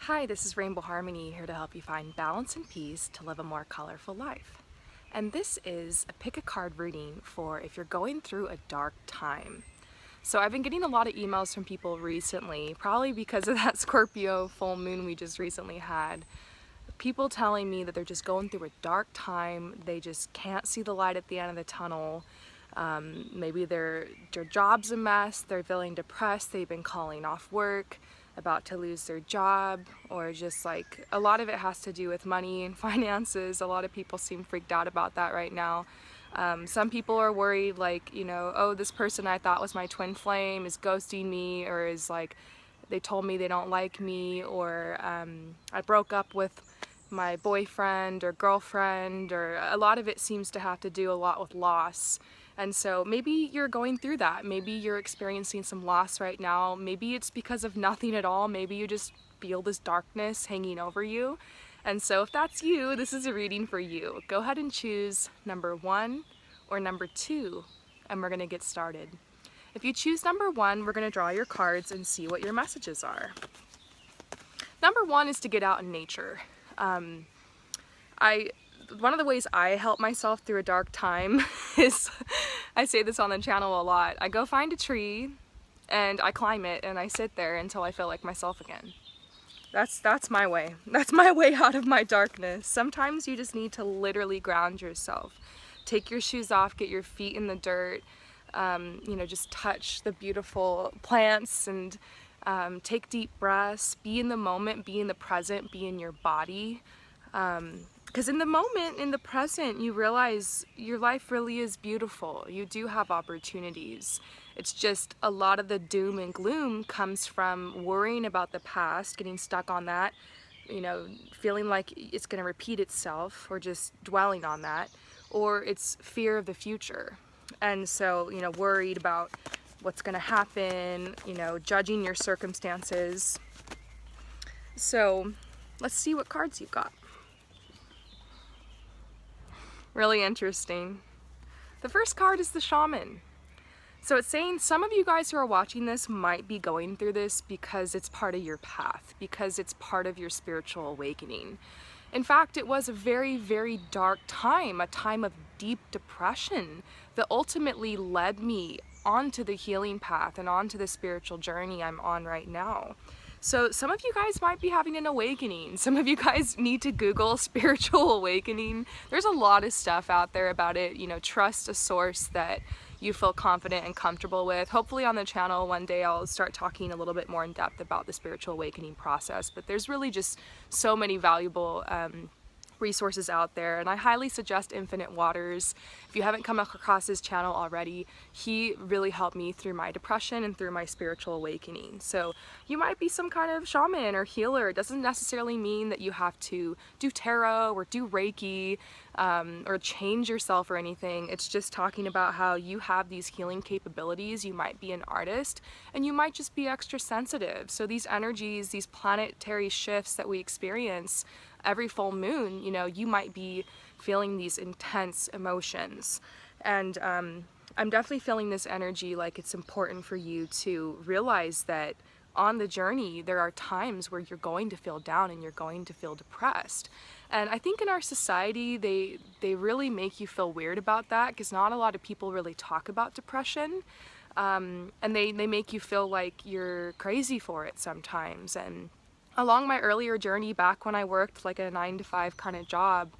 Hi, this is Rainbow Harmony here to help you find balance and peace to live a more colorful life. And this is a pick a card reading for if you're going through a dark time. So I've been getting a lot of emails from people recently, probably because of that Scorpio full moon we just recently had. People telling me that they're just going through a dark time, they just can't see the light at the end of the tunnel. Maybe their job's a mess, they're feeling depressed, they've been calling off work, about to lose their job, or just like a lot of it has to do with money and finances. A lot of people seem freaked out about that right now. Some people are worried, like, oh, this person I thought was my twin flame is ghosting me, or is like, they told me they don't like me, or I broke up with my boyfriend or girlfriend, or a lot of it seems to have to do a lot with loss. And so maybe you're going through that. Maybe you're experiencing some loss right now. Maybe it's because of nothing at all. Maybe you just feel this darkness hanging over you. And so if that's you, this is a reading for you. Go ahead and choose number 1 or number 2, and we're gonna get started. If you choose number 1, we're gonna draw your cards and see what your messages are. Number 1 is to get out in nature. One of the ways I help myself through a dark time is, I say this on the channel a lot, I go find a tree and I climb it and I sit there until I feel like myself again. That's my way. That's my way out of my darkness. Sometimes you just need to literally ground yourself. Take your shoes off, get your feet in the dirt, just touch the beautiful plants and take deep breaths, be in the moment, be in the present, be in your body. Because in the moment, in the present, you realize your life really is beautiful. You do have opportunities. It's just a lot of the doom and gloom comes from worrying about the past, getting stuck on that, feeling like it's going to repeat itself, or just dwelling on that, or it's fear of the future. And so, worried about what's going to happen, judging your circumstances. So let's see what cards you've got. Really interesting. The first card is the Shaman. So it's saying some of you guys who are watching this might be going through this because it's part of your path, because it's part of your spiritual awakening. In fact, it was a very, very dark time, a time of deep depression that ultimately led me onto the healing path and onto the spiritual journey I'm on right now. So some of you guys might be having an awakening. Some of you guys need to Google spiritual awakening. There's a lot of stuff out there about it. Trust a source that you feel confident and comfortable with. Hopefully on the channel one day I'll start talking a little bit more in depth about the spiritual awakening process, but there's really just so many valuable resources out there, and I highly suggest Infinite Waters. If you haven't come across his channel already, he really helped me through my depression and through my spiritual awakening. So you might be some kind of shaman or healer. It doesn't necessarily mean that you have to do tarot or do Reiki or change yourself or anything. It's just talking about how you have these healing capabilities. You might be an artist and you might just be extra sensitive. So these energies, these planetary shifts that we experience every full moon, you might be feeling these intense emotions. And I'm definitely feeling this energy, like it's important for you to realize that on the journey, there are times where you're going to feel down and you're going to feel depressed. And I think in our society, they really make you feel weird about that, because not a lot of people really talk about depression. And they make you feel like you're crazy for it sometimes. And along my earlier journey, back when I worked like a 9-to-5 kind of job,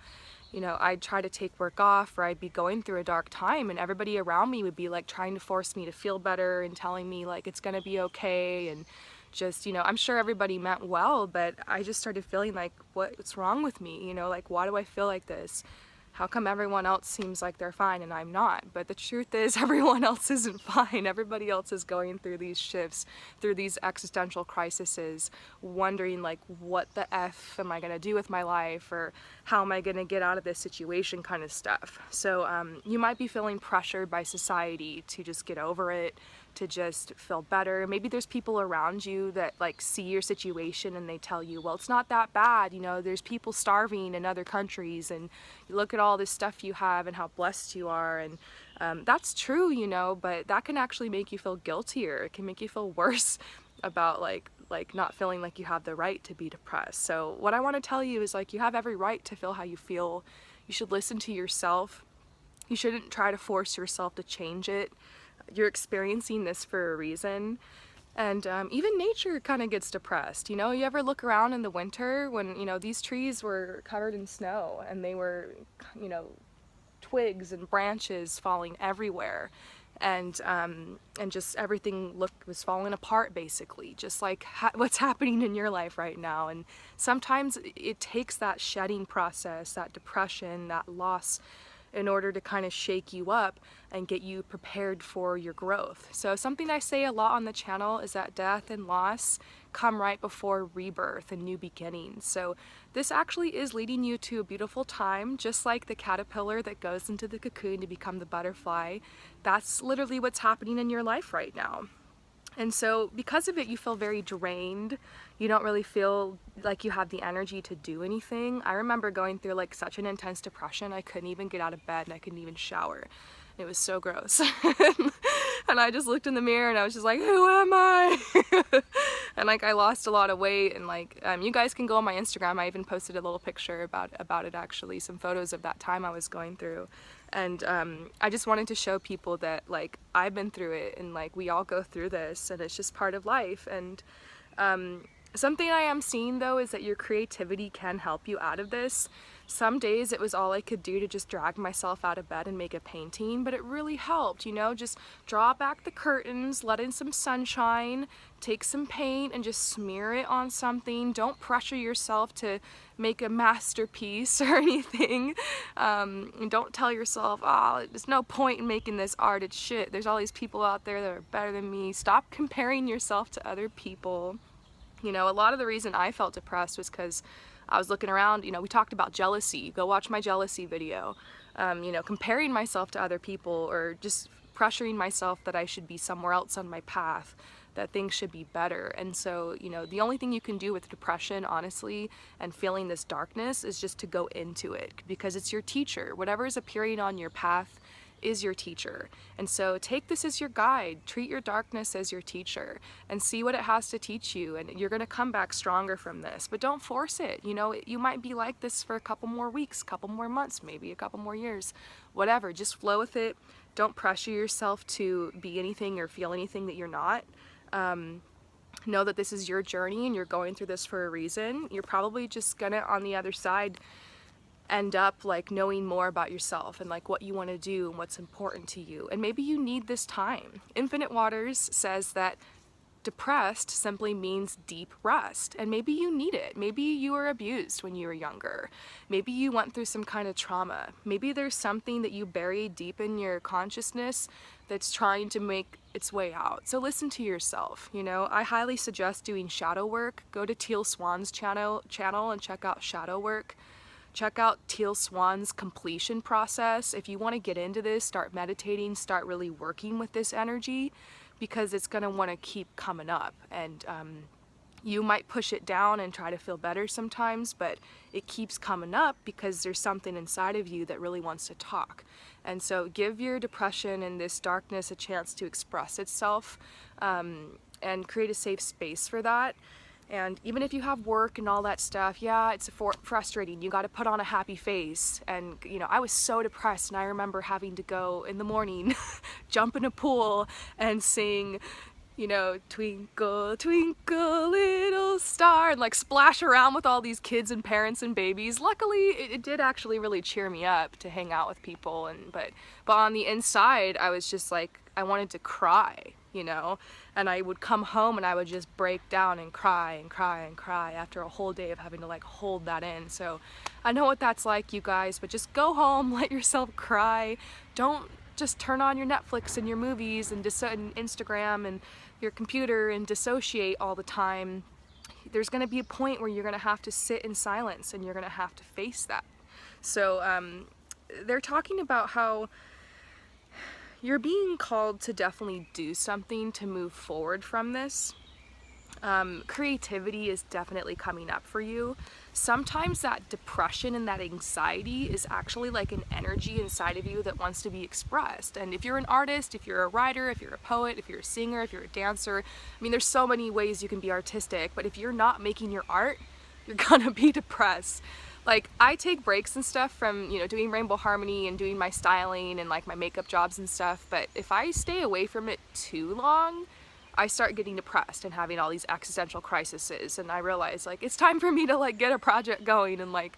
I'd try to take work off, or I'd be going through a dark time, and everybody around me would be like trying to force me to feel better and telling me like it's gonna be okay, and just, I'm sure everybody meant well, but I just started feeling like, what's wrong with me? Like, why do I feel like this? How come everyone else seems like they're fine and I'm not? But the truth is, everyone else isn't fine. Everybody else is going through these shifts, through these existential crises, wondering like, what the F am I gonna do with my life, or how am I gonna get out of this situation, kind of stuff. So you might be feeling pressured by society to just get over it, to just feel better. Maybe there's people around you that like see your situation and they tell you, well, it's not that bad, there's people starving in other countries, and you look at all this stuff you have and how blessed you are. And that's true, but that can actually make you feel guiltier. It can make you feel worse about like like not feeling like you have the right to be depressed. So what I want to tell you is like, you have every right to feel how you feel. You should listen to yourself. You shouldn't try to force yourself to change it. You're experiencing this for a reason. And even nature kind of gets depressed. You know, you ever look around in the winter when, you know, these trees were covered in snow and they were, you know, twigs and branches falling everywhere, and just everything was falling apart, basically, just like what's happening in your life right now. And sometimes it takes that shedding process, that depression, that loss, in order to kind of shake you up and get you prepared for your growth. So something I say a lot on the channel is that death and loss come right before rebirth and new beginnings. So this actually is leading you to a beautiful time, just like the caterpillar that goes into the cocoon to become the butterfly. That's literally what's happening in your life right now. And so because of it, you feel very drained. You don't really feel like you have the energy to do anything. I remember going through like such an intense depression, I couldn't even get out of bed and I couldn't even shower. It was so gross. And I just looked in the mirror and I was just like, who am I? And like I lost a lot of weight, and like you guys can go on my Instagram. I even posted a little picture about it, actually, some photos of that time I was going through. And I just wanted to show people that like I've been through it, and like we all go through this, and it's just part of life. And something I am seeing though is that your creativity can help you out of this. Some days it was all I could do to just drag myself out of bed and make a painting, but it really helped, you know, just draw back the curtains, let in some sunshine, take some paint and just smear it on something. Don't pressure yourself to make a masterpiece or anything. And don't tell yourself, oh, there's no point in making this art, it's shit. There's all these people out there that are better than me. Stop comparing yourself to other people. You know, a lot of the reason I felt depressed was because I was looking around, you know, we talked about jealousy. Go watch my jealousy video. You know, comparing myself to other people, or just pressuring myself that I should be somewhere else on my path, that things should be better. And so, you know, the only thing you can do with depression, honestly, and feeling this darkness is just to go into it, because it's your teacher. Whatever is appearing on your path is your teacher. And so take this as your guide, treat your darkness as your teacher, and see what it has to teach you, and you're gonna come back stronger from this. But don't force it. You know, you might be like this for a couple more weeks, couple more months, maybe a couple more years, whatever. Just flow with it. Don't pressure yourself to be anything or feel anything that you're not. Know that this is your journey and you're going through this for a reason. You're probably just gonna, on the other side, end up like knowing more about yourself and like what you want to do and what's important to you. And maybe you need this time. Infinite Waters says that depressed simply means deep rest, and maybe you need it. Maybe you were abused when you were younger. Maybe you went through some kind of trauma. Maybe there's something that you buried deep in your consciousness that's trying to make its way out. So listen to yourself. You know, I highly suggest doing shadow work. Go to Teal Swan's channel and check out shadow work. Check out Teal Swan's completion process. If you want to get into this, start meditating, start really working with this energy, because it's going to want to keep coming up. And you might push it down and try to feel better sometimes, but it keeps coming up because there's something inside of you that really wants to talk. And so give your depression and this darkness a chance to express itself, and create a safe space for that. And even if you have work and all that stuff, yeah, it's frustrating. You got to put on a happy face. And, you know, I was so depressed, and I remember having to go in the morning, jump in a pool and sing, you know, twinkle, twinkle, little star, and like splash around with all these kids and parents and babies. Luckily, it did actually really cheer me up to hang out with people. But on the inside, I was just like, I wanted to cry, you know, and I would come home and I would just break down and cry and cry and cry after a whole day of having to like hold that in. So I know what that's like, you guys, but just go home, let yourself cry. Don't just turn on your Netflix and your movies and Instagram and your computer and dissociate all the time. There's going to be a point where you're going to have to sit in silence, and you're going to have to face that. So they're talking about how you're being called to definitely do something to move forward from this. Creativity is definitely coming up for you. Sometimes that depression and that anxiety is actually like an energy inside of you that wants to be expressed. And if you're an artist, if you're a writer, if you're a poet, if you're a singer, if you're a dancer, I mean, there's so many ways you can be artistic, but if you're not making your art, you're gonna be depressed. Like, I take breaks and stuff from, you know, doing Rainbow Harmony and doing my styling and like my makeup jobs and stuff, but if I stay away from it too long, I start getting depressed and having all these existential crises, and I realize like it's time for me to like get a project going and like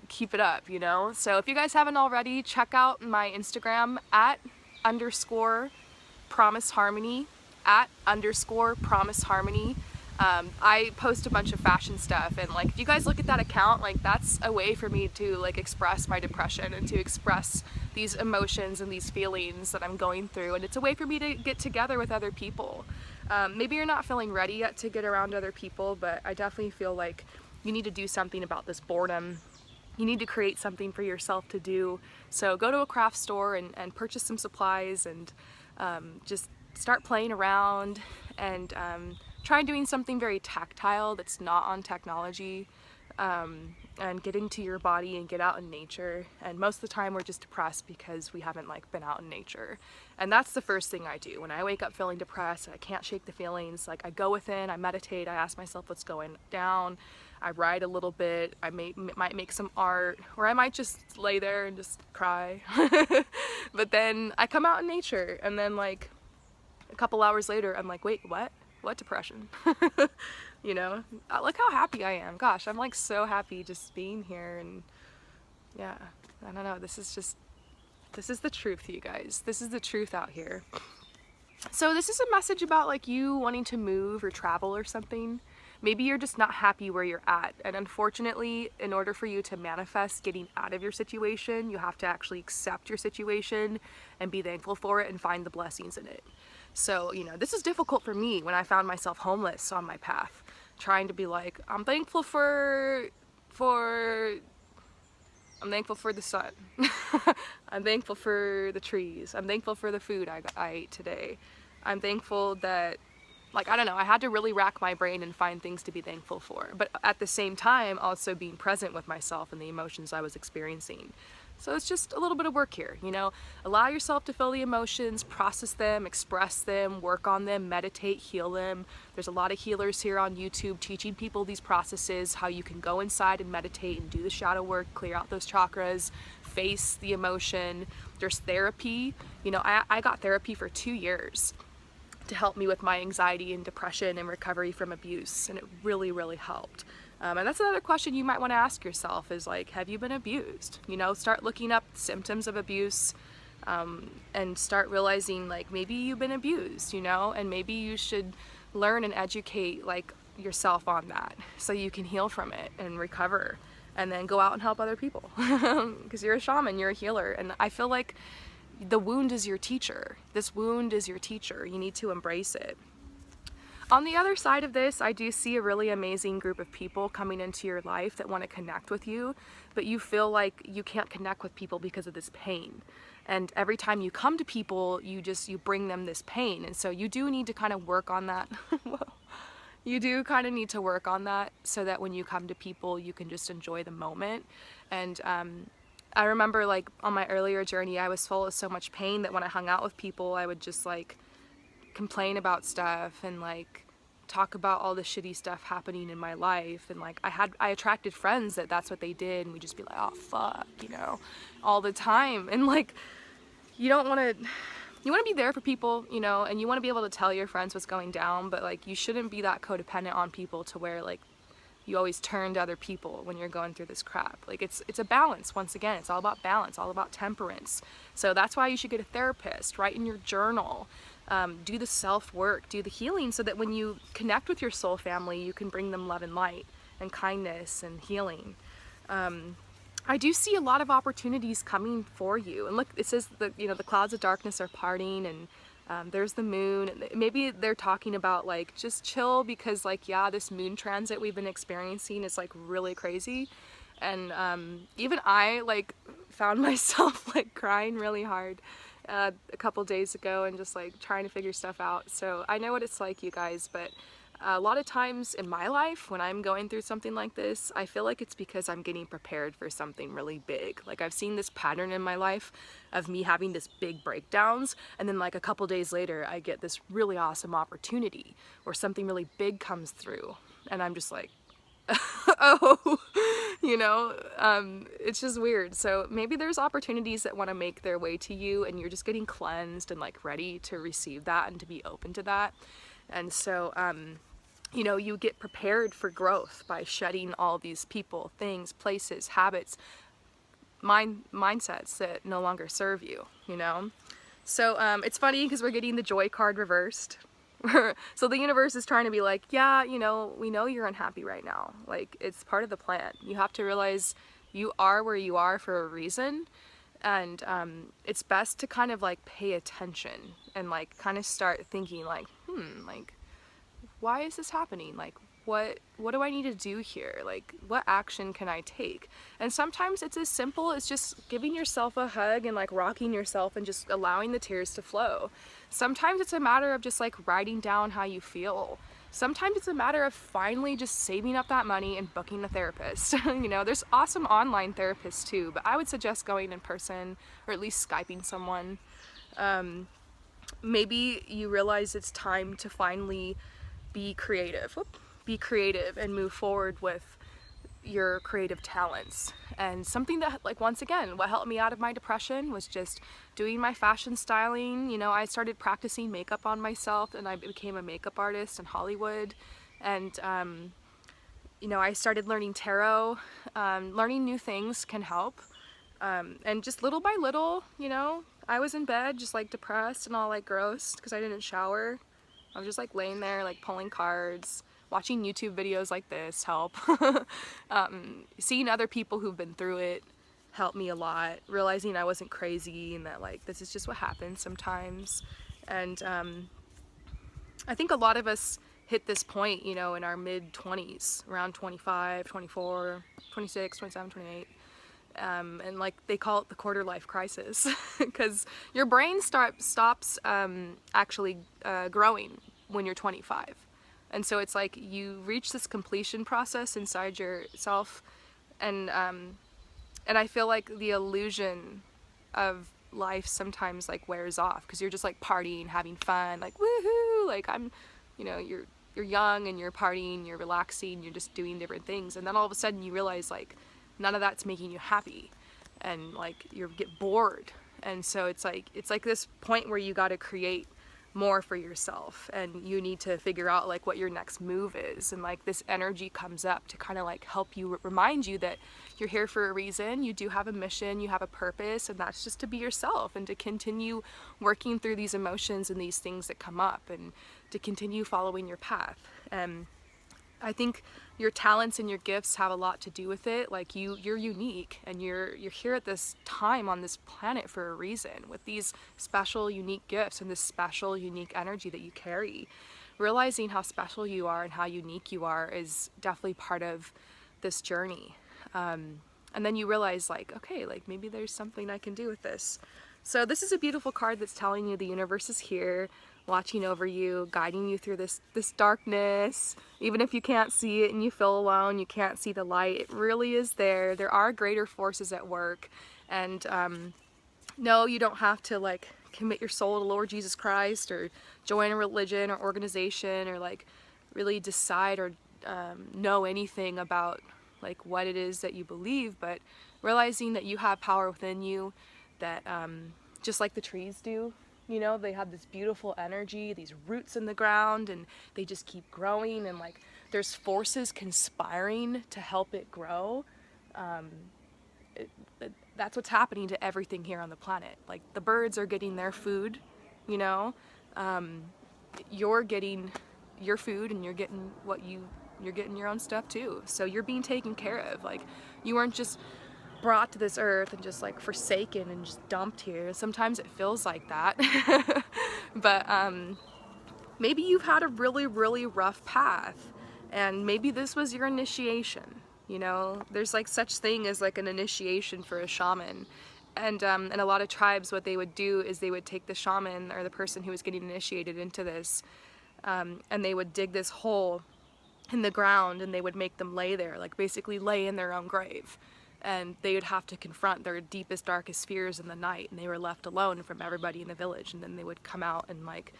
keep it up, you know? So if you guys haven't already, check out my Instagram at _Promise Harmony, at _Promise Harmony. I post a bunch of fashion stuff, and like if you guys look at that account, like that's a way for me to like express my depression and to express these emotions and these feelings that I'm going through, and it's a way for me to get together with other people. Maybe you're not feeling ready yet to get around other people, but I definitely feel like you need to do something about this boredom. You need to create something for yourself to do. So go to a craft store and purchase some supplies, and just start playing around, and try doing something very tactile that's not on technology, and get into your body and get out in nature. And most of the time we're just depressed because we haven't like been out in nature. And that's the first thing I do when I wake up feeling depressed and I can't shake the feelings. Like, I go within, I meditate, I ask myself what's going down, I write a little bit, I might make some art, or I might just lay there and just cry. But then I come out in nature, and then like a couple hours later I'm like, wait, what depression? You know, look how happy I am. Gosh, I'm like so happy just being here. And yeah, I don't know, this is the truth, you guys. This is the truth out here. So this is a message about like you wanting to move or travel or something. Maybe you're just not happy where you're at, and unfortunately, in order for you to manifest getting out of your situation, you have to actually accept your situation and be thankful for it and find the blessings in it. So, you know, this is difficult for me when I found myself homeless on my path, trying to be like, I'm thankful for the sun. I'm thankful for the trees. I'm thankful for the food I ate today. I'm thankful that, like, I don't know, I had to really rack my brain and find things to be thankful for. But at the same time, also being present with myself and the emotions I was experiencing. So it's just a little bit of work here, you know. Allow yourself to feel the emotions, process them, express them, work on them, meditate, heal them. There's a lot of healers here on YouTube teaching people these processes, how you can go inside and meditate and do the shadow work, clear out those chakras, face the emotion. There's therapy. You know, I got therapy for 2 years to help me with my anxiety and depression and recovery from abuse, and it really, really helped. And that's another question you might want to ask yourself is like, have you been abused? You know, start looking up symptoms of abuse, and start realizing like maybe you've been abused, you know, and maybe you should learn and educate like yourself on that so you can heal from it and recover, and then go out and help other people. Because you're a shaman, you're a healer, and I feel like the wound is your teacher. This wound is your teacher. You need to embrace it. On the other side of this, I do see a really amazing group of people coming into your life that want to connect with you, but you feel like you can't connect with people because of this pain. And every time you come to people, you bring them this pain. And so you do need to kind of work on that. You do kind of need to work on that so that when you come to people, you can just enjoy the moment. And I remember like on my earlier journey, I was full of so much pain that when I hung out with people, I would just like complain about stuff and like talk about all the shitty stuff happening in my life. And like I attracted friends that's what they did, and we'd just be like, oh fuck, you know, all the time. And like you want to be there for people, you know, and you want to be able to tell your friends what's going down, but like you shouldn't be that codependent on people to where like you always turn to other people when you're going through this crap. Like it's a balance. Once again, it's all about balance, all about temperance. So that's why you should get a therapist, write in your journal, do the self-work, do the healing, so that when you connect with your soul family, you can bring them love and light and kindness and healing. I do see a lot of opportunities coming for you. And look, it says that, you know, the clouds of darkness are parting, and there's the moon. Maybe they're talking about like just chill, because like, yeah, this moon transit we've been experiencing is like really crazy. And even I like found myself like crying really hard a couple days ago and just like trying to figure stuff out. So I know what it's like, you guys, but A lot of times in my life when I'm going through something like this, I feel like it's because I'm getting prepared for something really big. Like I've seen this pattern in my life of me having this big breakdowns, and then like a couple days later I get this really awesome opportunity or something really big comes through, and I'm just like, oh, it's just weird. So maybe there's opportunities that want to make their way to you and you're just getting cleansed and like ready to receive that and to be open to that. And so, you get prepared for growth by shedding all these people, things, places, habits, mindsets that no longer serve you, So it's funny because we're getting the joy card reversed. So the universe is trying to be like, yeah, we know you're unhappy right now. Like, it's part of the plan. You have to realize you are where you are for a reason. And it's best to kind of like pay attention and like kind of start thinking like, like, why is this happening? Like, what do I need to do here? Like, what action can I take? And sometimes it's as simple as just giving yourself a hug and like rocking yourself and just allowing the tears to flow. Sometimes it's a matter of just like writing down how you feel. Sometimes it's a matter of finally just saving up that money and booking a therapist. There's awesome online therapists too, but I would suggest going in person or at least Skyping someone. Maybe you realize it's time to finally be creative and move forward with your creative talents. And something that, like, once again, what helped me out of my depression was just doing my fashion styling. I started practicing makeup on myself and I became a makeup artist in Hollywood. And I started learning tarot. Learning new things can help. And just little by little, I was in bed just like depressed and all like gross because I didn't shower. I was just like laying there like pulling cards, watching YouTube videos like this help. Seeing other people who've been through it helped me a lot. Realizing I wasn't crazy and that like this is just what happens sometimes. And I think a lot of us hit this point, in our mid-20s, around 25, 24, 26, 27, 28. And like they call it the quarter life crisis because your brain stops actually growing when you're 25, and so it's like you reach this completion process inside yourself, and I feel like the illusion of life sometimes like wears off because you're just like partying, having fun, like woohoo, like you're young and you're partying, you're relaxing, you're just doing different things, and then all of a sudden you realize like none of that's making you happy and like you get bored. And so it's like this point where you got to create more for yourself and you need to figure out like what your next move is, and like this energy comes up to kind of like help you remind you that you're here for a reason, you do have a mission, you have a purpose, and that's just to be yourself and to continue working through these emotions and these things that come up and to continue following your path. And I think your talents and your gifts have a lot to do with it. Like you're unique and you're here at this time on this planet for a reason with these special, unique gifts and this special, unique energy that you carry. Realizing how special you are and how unique you are is definitely part of this journey. And then you realize like, okay, like maybe there's something I can do with this. So this is a beautiful card that's telling you the universe is here, watching over you, guiding you through this darkness. Even if you can't see it and you feel alone, you can't see the light, it really is there. There are greater forces at work. And no, you don't have to like commit your soul to Lord Jesus Christ or join a religion or organization or like really decide or know anything about like what it is that you believe, but realizing that you have power within you, that just like the trees do, they have this beautiful energy, these roots in the ground, and they just keep growing, and like there's forces conspiring to help it grow. That's what's happening to everything here on the planet. Like the birds are getting their food, you're getting your food and you're getting you're getting your own stuff too. So you're being taken care of. Like you weren't just brought to this earth and just like forsaken and just dumped here. Sometimes it feels like that. But maybe you've had a really, really rough path and maybe this was your initiation. There's like such thing as like an initiation for a shaman. And in a lot of tribes, what they would do is they would take the shaman or the person who was getting initiated into this and they would dig this hole in the ground and they would make them lay there, like basically lay in their own grave. And they would have to confront their deepest, darkest fears in the night, and they were left alone from everybody in the village. And then they would come out and like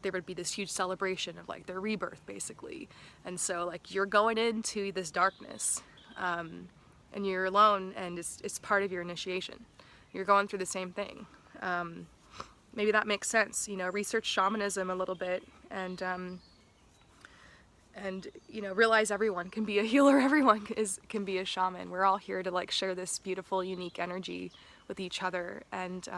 there would be this huge celebration of like their rebirth, basically. And so like you're going into this darkness, and you're alone, and it's part of your initiation. You're going through the same thing. Maybe that makes sense. You know, research shamanism a little bit, and you know, realize everyone can be a healer, everyone can be a shaman. We're all here to like share this beautiful, unique energy with each other, and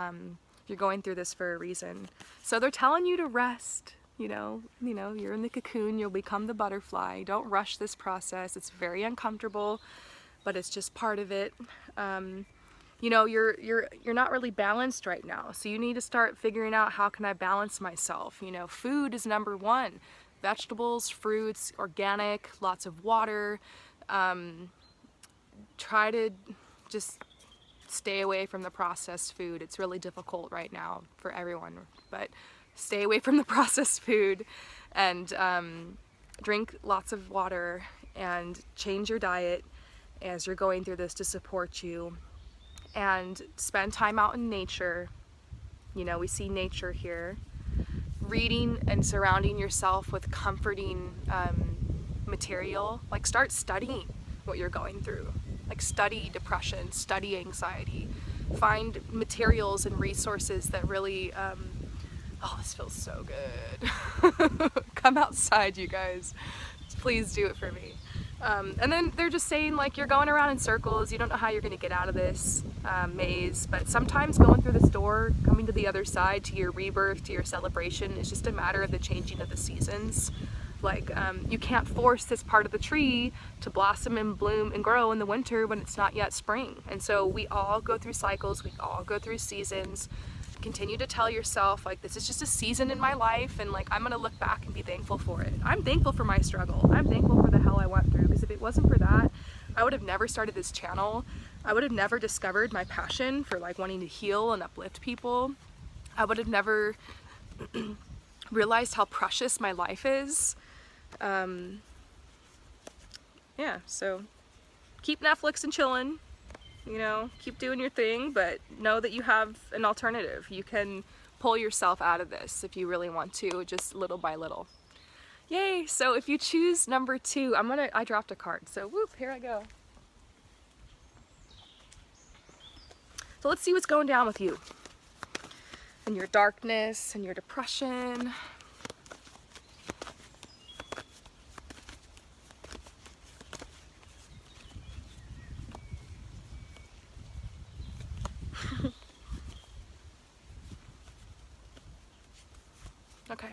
you're going through this for a reason. So they're telling you to rest. You know, you're in the cocoon, you'll become the butterfly. Don't rush this process. It's very uncomfortable, but it's just part of it. You know, you're not really balanced right now, so you need to start figuring out, how can I balance myself? You know, food is number one. Vegetables, fruits, organic, lots of water. Try to just stay away from the processed food. It's really difficult right now for everyone, but stay away from the processed food, and drink lots of water, and change your diet as you're going through this to support you, and spend time out in nature. You know, we see nature here. Reading and surrounding yourself with comforting material. Like, start studying what you're going through. Like, study depression, study anxiety. Find materials and resources that really, oh, this feels so good. Come outside, you guys. Please do it for me. And then they're just saying, like, you're going around in circles. You don't know how you're going to get out of this maze, but sometimes going through this door, coming to the other side, to your rebirth, to your celebration, is just a matter of the changing of the seasons. Like, you can't force this part of the tree to blossom and bloom and grow in the winter when it's not yet spring. And so we all go through cycles, we all go through seasons. Continue to tell yourself, like, this is just a season in my life, and like, I'm gonna look back and be thankful for it. I'm thankful for my struggle. I'm thankful for the hell I went through, because if it wasn't for that, I would have never started this channel. I would have never discovered my passion for like wanting to heal and uplift people. I would have never realized how precious my life is. Yeah, so keep Netflix and chilling. You know, keep doing your thing, but know that you have an alternative. You can pull yourself out of this if you really want to, just little by little. Yay! So if you choose number 2, I dropped a card, so whoop, here I go. So let's see what's going down with you. And your darkness, and your depression. Okay,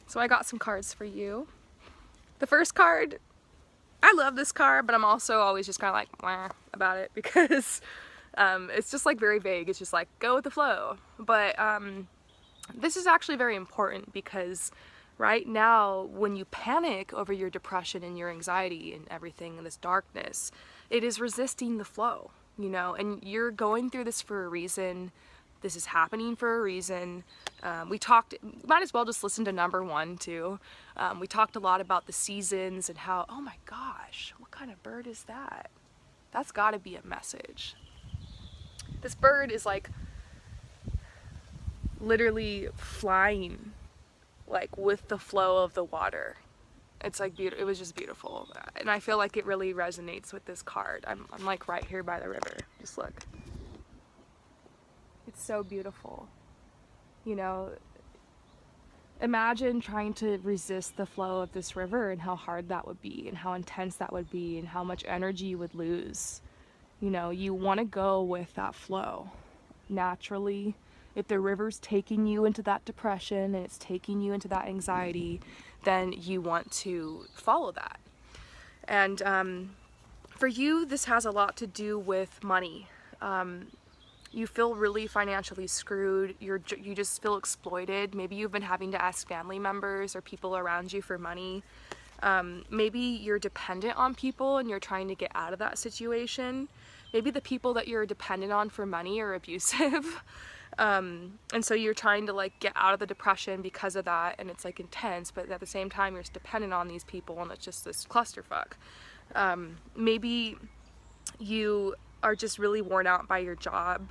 so I got some cards for you. The first card, I love this card, but I'm also always just kind of like, wah, about it, because it's just like very vague. It's just like, go with the flow. But this is actually very important, because right now, when you panic over your depression and your anxiety and everything in this darkness, it is resisting the flow, you know, and you're going through this for a reason. This is happening for a reason. Might as well just listen to number 1 too. We talked a lot about the seasons and how, oh my gosh, what kind of bird is that? That's gotta be a message. This bird is like literally flying, like with the flow of the water. It's like beautiful. It was just beautiful. And I feel like it really resonates with this card. I'm like right here by the river. Just look. It's so beautiful. You know, imagine trying to resist the flow of this river, and how hard that would be, and how intense that would be, and how much energy you would lose. You know, you want to go with that flow naturally. If the river's taking you into that depression and it's taking you into that anxiety, then you want to follow that. And for you, this has a lot to do with money. You feel really financially screwed. You just feel exploited. Maybe you've been having to ask family members or people around you for money. Maybe you're dependent on people and you're trying to get out of that situation. Maybe the people that you're dependent on for money are abusive. And so you're trying to like get out of the depression because of that, and it's like intense, but at the same time you're dependent on these people, and it's just this clusterfuck. Maybe you are just really worn out by your job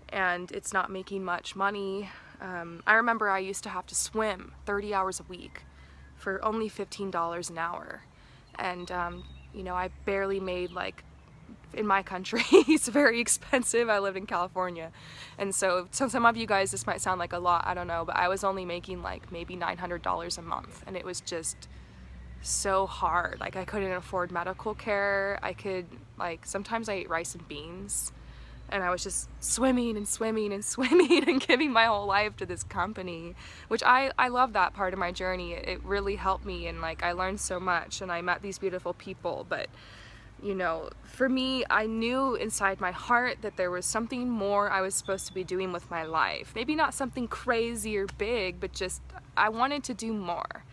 and it's not making much money. I remember I used to have to swim 30 hours a week for only $15 an hour. And, you know, I barely made, like, in my country, it's very expensive. I lived in California. And so some of you guys, this might sound like a lot, I don't know, but I was only making like maybe $900 a month. And it was just so hard. Like, I couldn't afford medical care. I could, like, sometimes I ate rice and beans, and I was just swimming and swimming and swimming and giving my whole life to this company, which I love that part of my journey. It really helped me, and like I learned so much, and I met these beautiful people. But you know, for me, I knew inside my heart that there was something more I was supposed to be doing with my life. Maybe not something crazy or big, but just I wanted to do more.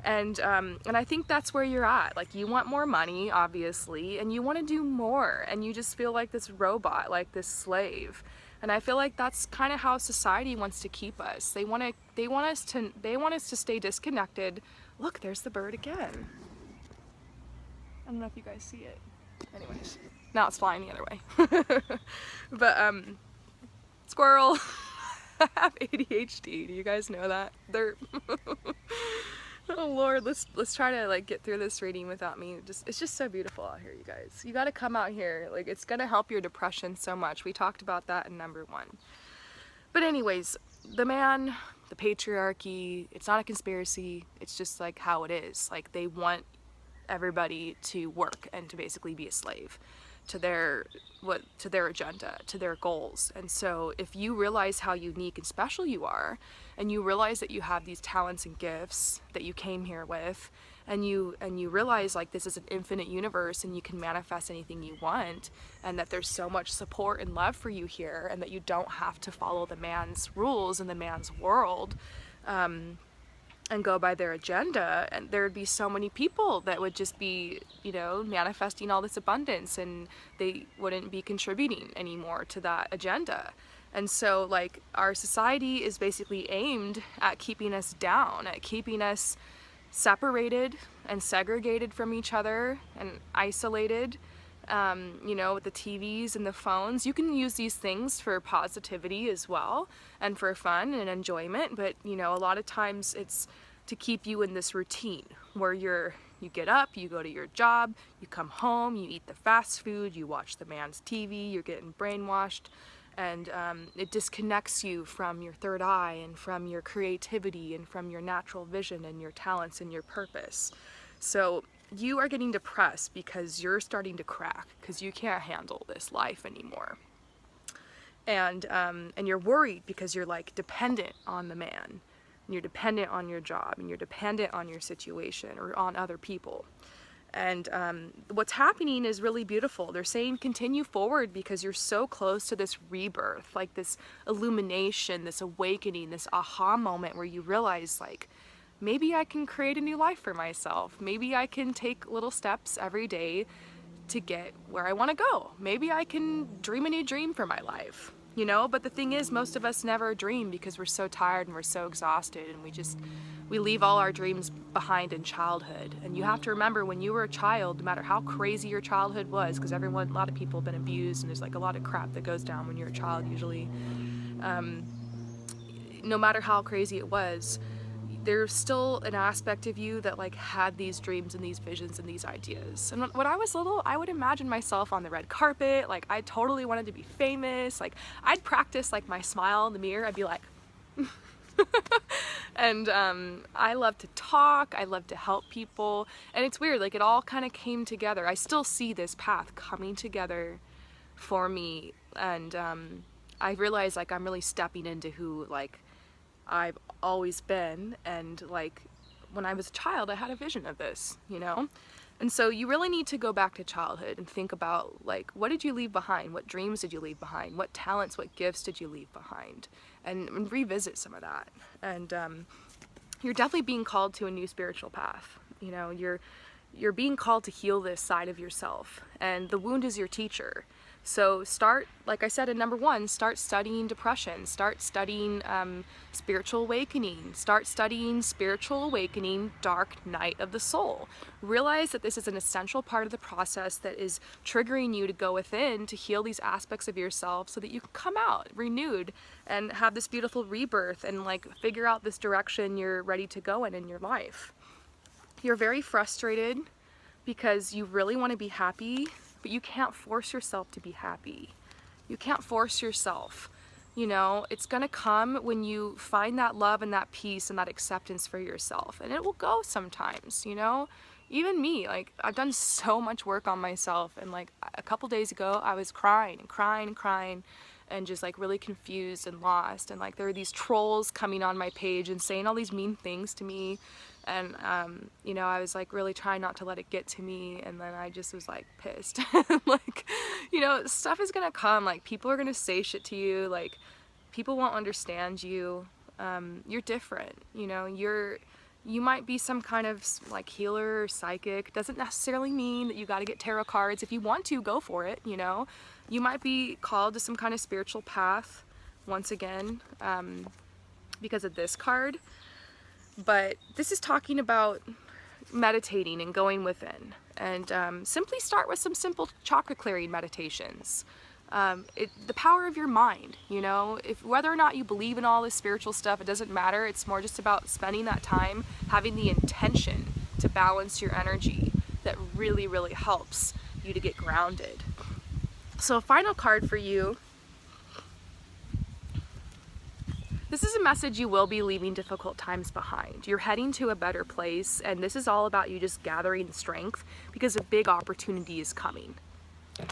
And I think that's where you're at. Like, you want more money, obviously, and you want to do more, and you just feel like this robot, like this slave. And I feel like that's kind of how society wants to keep us. They want us to stay disconnected. Look, there's the bird again. I don't know if you guys see it. Anyways, now it's flying the other way. But squirrel. I have ADHD. Do you guys know that? Oh Lord, let's try to like get through this reading without me. It's just so beautiful out here, you guys. You got to come out here. Like, it's gonna help your depression so much. We talked about that in number 1. But anyways, the man, the patriarchy, it's not a conspiracy. It's just like how it is. Like, they want everybody to work and to basically be a slave to their agenda, to their goals. And so if you realize how unique and special you are, and you realize that you have these talents and gifts that you came here with, and you realize like this is an infinite universe and you can manifest anything you want, and that there's so much support and love for you here, and that you don't have to follow the man's rules and the man's world, and go by their agenda, and there would be so many people that would just be, you know, manifesting all this abundance, and they wouldn't be contributing anymore to that agenda. And so like, our society is basically aimed at keeping us down, at keeping us separated and segregated from each other and isolated. You know, with the TVs and the phones. You can use these things for positivity as well, and for fun and enjoyment, but you know, a lot of times it's to keep you in this routine where you get up, you go to your job, you come home, you eat the fast food, you watch the man's TV, you're getting brainwashed, and it disconnects you from your third eye and from your creativity and from your natural vision and your talents and your purpose. So you are getting depressed because you're starting to crack, because you can't handle this life anymore. And you're worried because you're like dependent on the man, and you're dependent on your job, and you're dependent on your situation or on other people. And what's happening is really beautiful. They're saying continue forward because you're so close to this rebirth, like this illumination, this awakening, this aha moment where you realize like, maybe I can create a new life for myself. Maybe I can take little steps every day to get where I want to go. Maybe I can dream a new dream for my life, you know? But the thing is, most of us never dream because we're so tired and we're so exhausted, and we leave all our dreams behind in childhood. And you have to remember, when you were a child, no matter how crazy your childhood was, because a lot of people have been abused, and there's like a lot of crap that goes down when you're a child usually. No matter how crazy it was, there's still an aspect of you that like had these dreams and these visions and these ideas. And when I was little, I would imagine myself on the red carpet. Like, I totally wanted to be famous. Like, I'd practice like my smile in the mirror. I'd be like, and I love to talk. I love to help people. And it's weird, like it all kind of came together. I still see this path coming together for me. And I realize like I'm really stepping into who like I've always been, and like when I was a child I had a vision of this, you know? And so you really need to go back to childhood and think about like, what did you leave behind? What dreams did you leave behind? What talents, what gifts did you leave behind? And revisit some of that. And you're definitely being called to a new spiritual path. You know, you're being called to heal this side of yourself, and the wound is your teacher. So start, like I said in number 1, start studying depression, start studying spiritual awakening, start studying spiritual awakening, dark night of the soul. Realize that this is an essential part of the process that is triggering you to go within to heal these aspects of yourself so that you can come out renewed and have this beautiful rebirth and like figure out this direction you're ready to go in your life. You're very frustrated because you really want to be happy, but you can't force yourself to be happy. You can't force yourself. You know, it's gonna come when you find that love and that peace and that acceptance for yourself. And it will go sometimes, you know? Even me, like, I've done so much work on myself, and like a couple days ago I was crying and crying and crying and just like really confused and lost, and like there were these trolls coming on my page and saying all these mean things to me, and you know, I was like really trying not to let it get to me, and then I just was like pissed. Like, you know, stuff is gonna come, like people are gonna say shit to you, like people won't understand you. You're different, you know, you might be some kind of like healer or psychic. Doesn't necessarily mean that you got to get tarot cards. If you want to, go for it, you know. You might be called to some kind of spiritual path, once again, because of this card. But this is talking about meditating and going within. And simply start with some simple chakra clearing meditations. The power of your mind, you know, whether or not you believe in all this spiritual stuff, it doesn't matter. It's more just about spending that time, having the intention to balance your energy that really, really helps you to get grounded. So final card for you. This is a message: you will be leaving difficult times behind. You're heading to a better place, and this is all about you just gathering strength because a big opportunity is coming.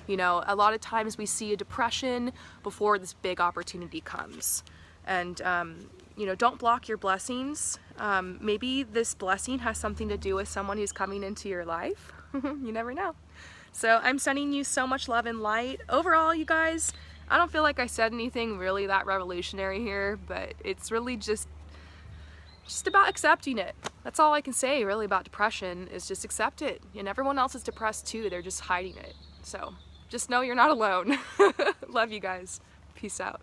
You know, a lot of times we see a depression before this big opportunity comes. And, you know, don't block your blessings. Maybe this blessing has something to do with someone who's coming into your life. You never know. So I'm sending you so much love and light. Overall, you guys, I don't feel like I said anything really that revolutionary here, but it's really just about accepting it. That's all I can say really about depression, is just accept it. And everyone else is depressed too. They're just hiding it. So just know you're not alone. Love you guys. Peace out.